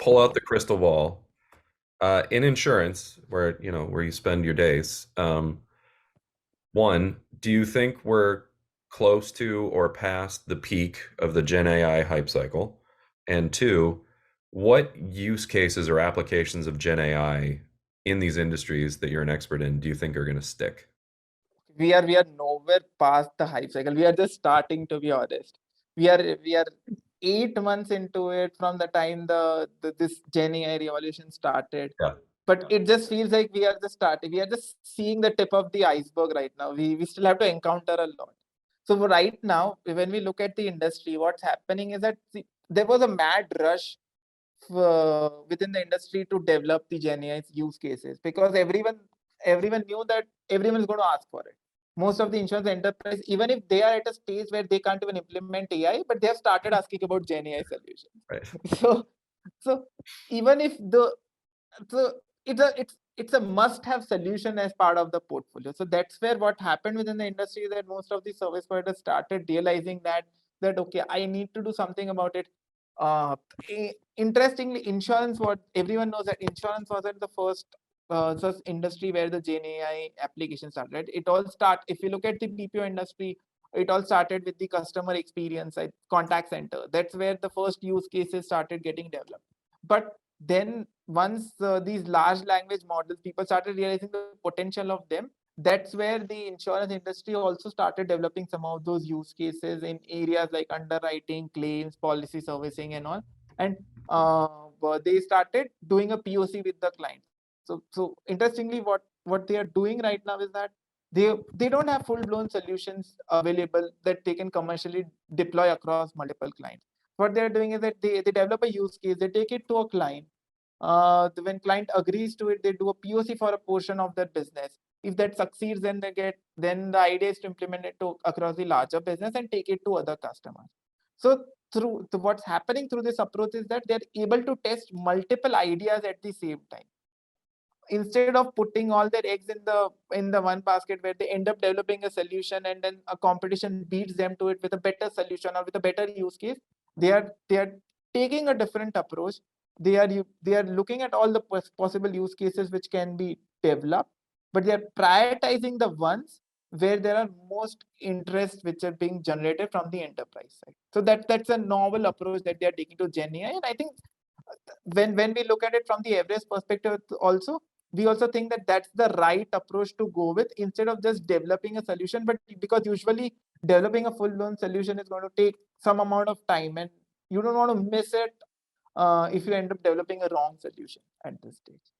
pull out the crystal ball. In insurance, where you spend your days, one, do you think we're close to or past the peak of the Gen AI hype cycle? And two, what use cases or applications of Gen AI in these industries that you're an expert in do you think are going to stick? We are nowhere past the hype cycle. We are just starting, to be honest. We are 8 months into it from the time this Gen AI revolution started. Yeah. But it just feels like we are just starting. We are just seeing the tip of the iceberg right now. We still have to encounter a lot. So right now, when we look at the industry, what's happening is that there was a mad rush within the industry to develop the Gen AI use cases, because everyone knew that everyone is going to ask for it. Most of the insurance enterprise, even if they are at a stage where they can't even implement AI, but they have started asking about Gen AI solutions. Right. So even if it's a must-have solution as part of the portfolio. So that's where what happened within the industry is that most of the service providers started realizing that okay, I need to do something about it. Interestingly, insurance, what everyone knows, that insurance wasn't the first such industry where the Gen AI application started. It all if you look at the BPO industry, it all started with the customer experience at contact center. That's where the first use cases started getting developed. But then once these large language models, people started realizing the potential of them. That's where the insurance industry also started developing some of those use cases in areas like underwriting, claims, policy servicing, and all. And they started doing a POC with the client. So interestingly, what they are doing right now is that they don't have full-blown solutions available that they can commercially deploy across multiple clients. What they're doing is that they develop a use case, they take it to a client. When client agrees to it, they do a POC for a portion of their business. If that succeeds, then the idea is to implement it across the larger business and take it to other customers. So what's happening through this approach is that they're able to test multiple ideas at the same time, instead of putting all their eggs in the one basket, where they end up developing a solution and then a competition beats them to it with a better solution or with a better use case. They are taking a different approach. They are looking at all the possible use cases which can be developed, but they are prioritizing the ones where there are most interest which are being generated from the enterprise side. So that's a novel approach that they are taking to Gen AI. And I think when we look at it from the Everest perspective also, we also think that that's the right approach to go with, instead of just developing a solution. But because usually developing a full-blown solution is going to take some amount of time, and you don't want to miss it if you end up developing a wrong solution at this stage.